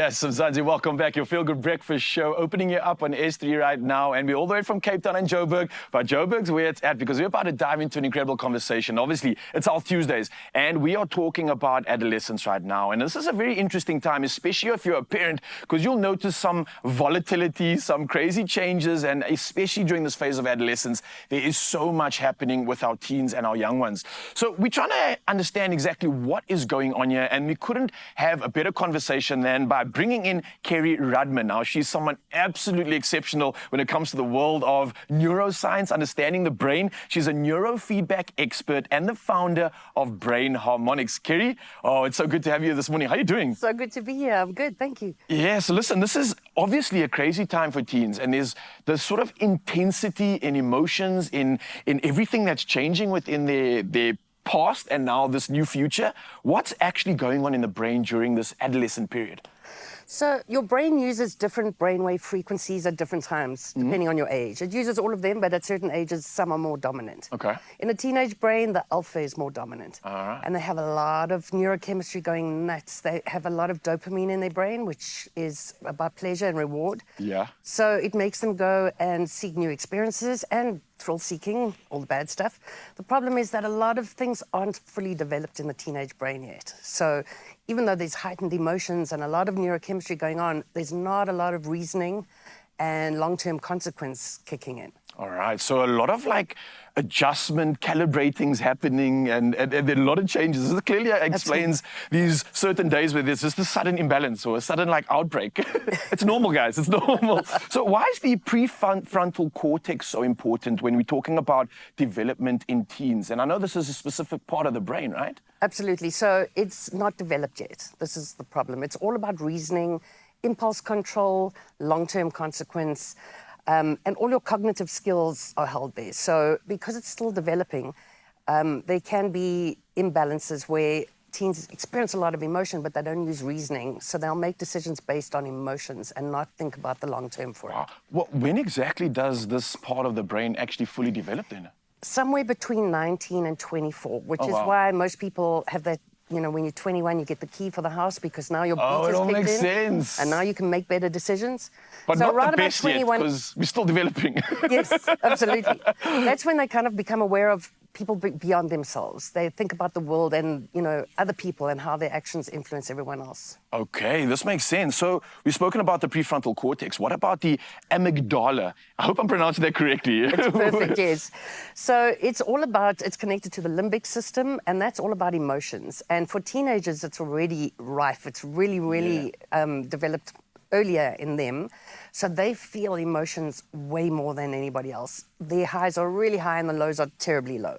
Yes, Mzansi, welcome back. Your Feel Good Breakfast show opening you up on S3 right now. And we're all the way from Cape Town and Joburg. But Joburg's where it's at because we're about to dive into an incredible conversation. Obviously, it's Health Tuesdays. And we are talking about adolescence right now. And this is a very interesting time, especially if you're a parent, because you'll notice some volatility, some crazy changes. And especially during this phase of adolescence, there is so much happening with our teens and our young ones. So we're trying to understand exactly what is going on here. And we couldn't have a better conversation than by bringing in Kerry Rudman. Now, she's someone absolutely exceptional when it comes to the world of neuroscience, understanding the brain. She's a neurofeedback expert and the founder of Brain Harmonics. Kerry, oh, it's so good to have you this morning. How are you doing? So good to be here. I'm good, thank you. Yeah, so listen, this is obviously a crazy time for teens, and there's the sort of intensity in emotions, in everything that's changing within their past and now this new future. What's actually going on in the brain during this adolescent period? So your brain uses different brainwave frequencies at different times, depending on your age. It uses all of them, but at certain ages, some are more dominant. Okay. In a teenage brain, the alpha is more dominant. All right. And they have a lot of neurochemistry going nuts. They have a lot of dopamine in their brain, which is about pleasure and reward. Yeah. So it makes them go and seek new experiences and thrill-seeking, all the bad stuff. The problem is that a lot of things aren't fully developed in the teenage brain yet. So even though there's heightened emotions and a lot of neurochemistry going on, there's not a lot of reasoning and long-term consequence kicking in. All right, so a lot of like adjustment, calibrating's happening, and a lot of changes. This clearly explains these certain days where there's just a sudden imbalance or a sudden like outbreak. It's normal, guys, it's normal. So why is the prefrontal cortex so important when we're talking about development in teens? And I know this is a specific part of the brain, right? Absolutely, so it's not developed yet. This is the problem. It's all about reasoning, impulse control, long-term consequence, and all your cognitive skills are held there. So because it's still developing, there can be imbalances where teens experience a lot of emotion, but they don't use reasoning. So they'll make decisions based on emotions and not think about the long term for it. Well, when exactly does this part of the brain actually fully develop then? Somewhere between 19 and 24, which is why most people have that. You know, when you're 21, you get the key for the house because now your beat it all makes sense. And now you can make better decisions. But so not right the best about 21, yet, because we're still developing. Yes, absolutely. That's when they kind of become aware of people beyond themselves. They think about the world and, you know, other people and how their actions influence everyone else. Okay, this makes sense. So we've spoken about the prefrontal cortex. What about the amygdala? I hope I'm pronouncing that correctly. It's perfect, yes. So it's connected to the limbic system, and that's all about emotions. And for teenagers, it's already rife. It's really developed earlier in them. So they feel emotions way more than anybody else. Their highs are really high and the lows are terribly low.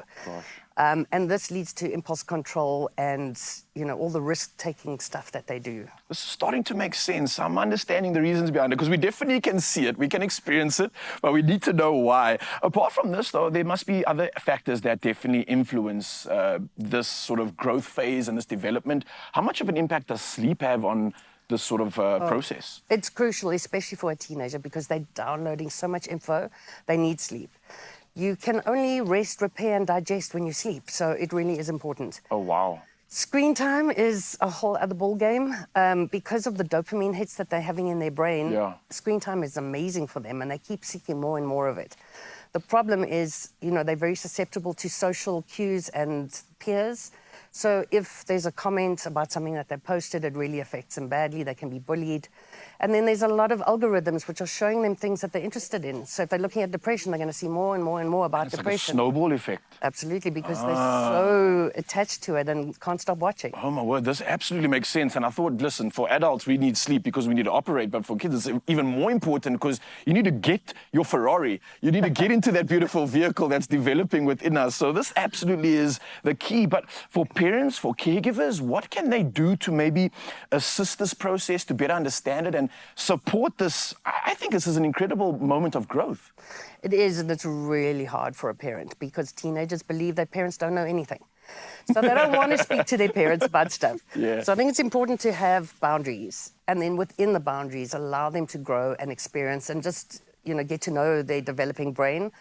And this leads to impulse control and, you know, all the risk-taking stuff that they do. This is starting to make sense. I'm understanding the reasons behind it, because we definitely can see it, we can experience it, but we need to know why. Apart from this, though, there must be other factors that definitely influence this sort of growth phase and this development. How much of an impact does sleep have on this sort of process? It's crucial, especially for a teenager, because they're downloading so much info, they need sleep. You can only rest, repair, and digest when you sleep, so it really is important. Oh, wow. Screen time is a whole other ballgame. Because of the dopamine hits that they're having in their brain, screen time is amazing for them, and they keep seeking more and more of it. The problem is, you know, they're very susceptible to social cues and peers. So if there's a comment about something that they posted, it really affects them badly. They can be bullied. And then there's a lot of algorithms which are showing them things that they're interested in. So if they're looking at depression, they're going to see more and more and more about depression. It's like a snowball effect. Absolutely, because they're so attached to it and can't stop watching. Oh, my word, this absolutely makes sense. And I thought, listen, for adults, we need sleep because we need to operate. But for kids, it's even more important because you need to get your Ferrari. You need to get into that beautiful vehicle that's developing within us. So this absolutely is the key. But for parents, for caregivers, what can they do to maybe assist this process, to better understand it and support this? I think this is an incredible moment of growth. It is, and it's really hard for a parent because teenagers believe their parents don't know anything. So they don't want to speak to their parents about stuff. So I think it's important to have boundaries, and then within the boundaries, allow them to grow and experience and just, you know, get to know their developing brain.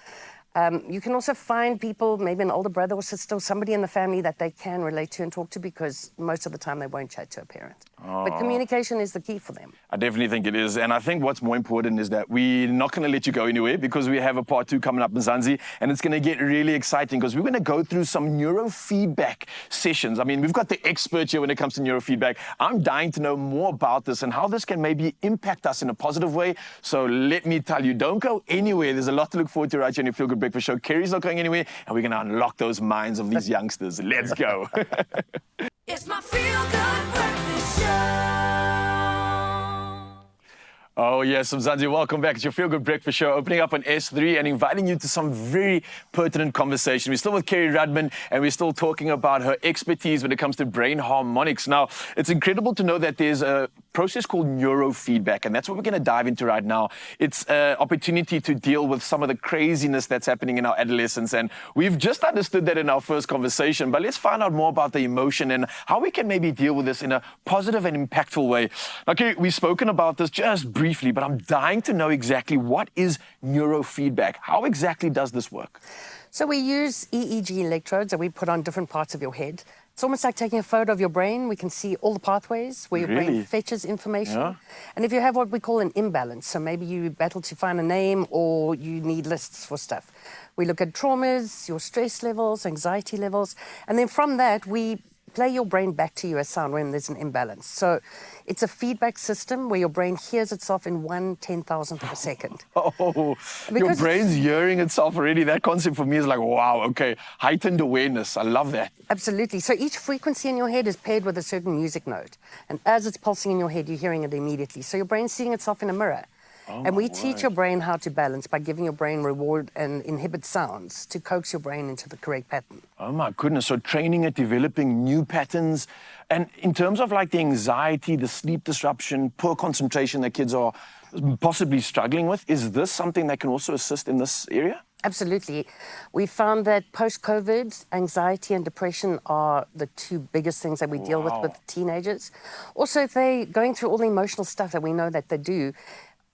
You can also find people, maybe an older brother or sister or somebody in the family that they can relate to and talk to, because most of the time they won't chat to a parent. But communication is the key for them. I definitely think it is. And I think what's more important is that we're not going to let you go anywhere, because we have a part 2 coming up in Mzansi, and it's going to get really exciting because we're going to go through some neurofeedback sessions. I mean, we've got the expert here when it comes to neurofeedback. I'm dying to know more about this and how this can maybe impact us in a positive way. So let me tell you, don't go anywhere. There's a lot to look forward to right here on your Feel Good Breakfast Show. Kerry's not going anywhere, and we're going to unlock those minds of these youngsters. Let's go. It's my Feel Good Breakfast Show. Oh, yes, Mzansi, welcome back. It's your Feel Good Breakfast Show, opening up on S3 and inviting you to some very pertinent conversation. We're still with Kerry Rudman, and we're still talking about her expertise when it comes to brain harmonics. Now, it's incredible to know that there's a process called neurofeedback, and that's what we're going to dive into right now. It's an opportunity to deal with some of the craziness that's happening in our adolescence, and we've just understood that in our first conversation, but let's find out more about the emotion and how we can maybe deal with this in a positive and impactful way. Now, Kerry, we've spoken about this just briefly, but I'm dying to know exactly what is neurofeedback. How exactly does this work? So we use EEG electrodes that we put on different parts of your head. It's almost like taking a photo of your brain. We can see all the pathways where your brain fetches information. Yeah. And if you have what we call an imbalance, so maybe you battle to find a name or you need lists for stuff, we look at traumas, your stress levels, anxiety levels, and then from that we play your brain back to you as sound when there's an imbalance. So it's a feedback system where your brain hears itself in 1/10,000th of a second. Oh, your brain's hearing itself already. That concept for me is like, wow, okay, heightened awareness. I love that. Absolutely. So each frequency in your head is paired with a certain music note. And as it's pulsing in your head, you're hearing it immediately. So your brain's seeing itself in a mirror. And we teach your brain how to balance by giving your brain reward and inhibit sounds to coax your brain into the correct pattern. Oh my goodness, so training at developing new patterns. And in terms of like the anxiety, the sleep disruption, poor concentration that kids are possibly struggling with, is this something that can also assist in this area? Absolutely. We found that post-COVID, anxiety and depression are the 2 biggest things that we deal with teenagers. Also, if they're going through all the emotional stuff that we know that they do,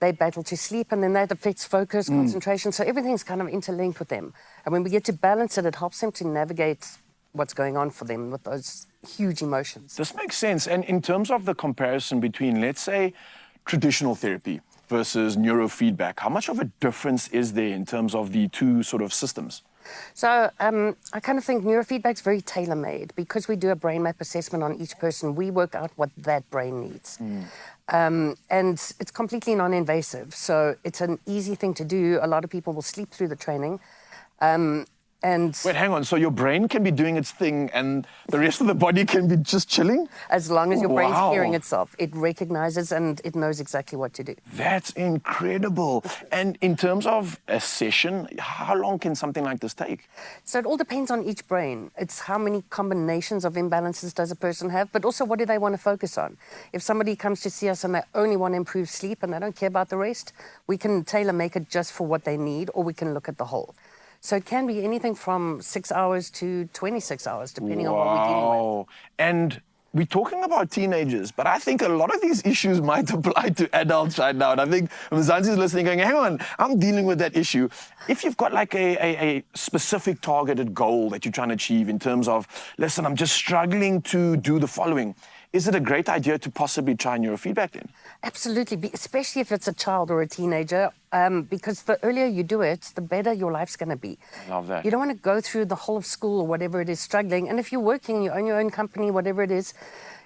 they battle to sleep, and then that affects focus, concentration. So everything's kind of interlinked with them. And when we get to balance it, it helps them to navigate what's going on for them with those huge emotions. This makes sense. And in terms of the comparison between, let's say, traditional therapy versus neurofeedback, how much of a difference is there in terms of the 2 sort of systems? So I kind of think neurofeedback's very tailor-made. Because we do a brain map assessment on each person, we work out what that brain needs. And it's completely non-invasive, so it's an easy thing to do. A lot of people will sleep through the training. Wait, hang on. So your brain can be doing its thing and the rest of the body can be just chilling? As long as your brain's hearing itself. It recognizes and it knows exactly what to do. That's incredible. And in terms of a session, how long can something like this take? So it all depends on each brain. It's how many combinations of imbalances does a person have, but also what do they want to focus on. If somebody comes to see us and they only want to improve sleep and they don't care about the rest, we can tailor-make it just for what they need, or we can look at the whole. So it can be anything from 6 hours to 26 hours, depending on what we're dealing with. And we're talking about teenagers, but I think a lot of these issues might apply to adults right now. And I think Mzansi is listening going, hang on, I'm dealing with that issue. If you've got like a specific targeted goal that you're trying to achieve in terms of, listen, I'm just struggling to do the following, is it a great idea to possibly try neurofeedback then? Absolutely, especially if it's a child or a teenager, because the earlier you do it, the better your life's going to be. I love that. You don't want to go through the whole of school or whatever it is struggling. And if you're working, you own your own company, whatever it is,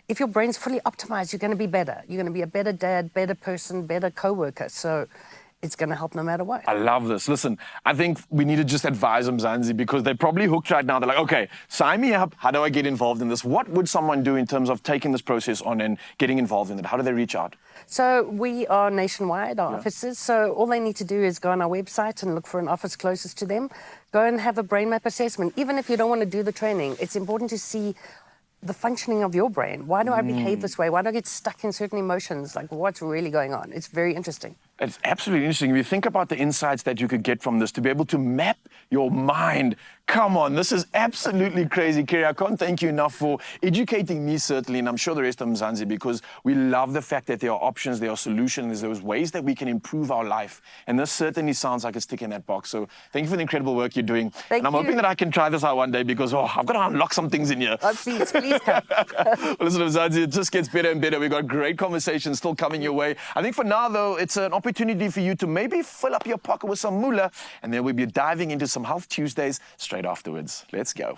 if your brain's fully optimized, you're going to be better. You're going to be a better dad, better person, better co-worker. So it's going to help no matter what. I love this. Listen, I think we need to just advise them, Mzansi, because they're probably hooked right now. They're like, okay, sign me up. How do I get involved in this? What would someone do in terms of taking this process on and getting involved in it? How do they reach out? So we are nationwide, our offices. So all they need to do is go on our website and look for an office closest to them. Go and have a brain map assessment. Even if you don't want to do the training, it's important to see the functioning of your brain. Why do I behave this way? Why do I get stuck in certain emotions? Like, what's really going on? It's very interesting. It's absolutely interesting. If you think about the insights that you could get from this, to be able to map your mind. Come on, this is absolutely crazy, Kerry. I can't thank you enough for educating me, certainly, and I'm sure the rest of Mzansi, because we love the fact that there are options, there are solutions, there's ways that we can improve our life. And this certainly sounds like a stick in that box. So thank you for the incredible work you're doing. Thank I'm you. hoping that I can try this out one day, because, I've got to unlock some things in here. Oh, please come. Well, listen, Mzansi, it just gets better and better. We've got great conversations still coming your way. I think for now, though, it's an opportunity for you to maybe fill up your pocket with some moolah, and then we'll be diving into some Health Tuesdays straight afterwards. Let's go.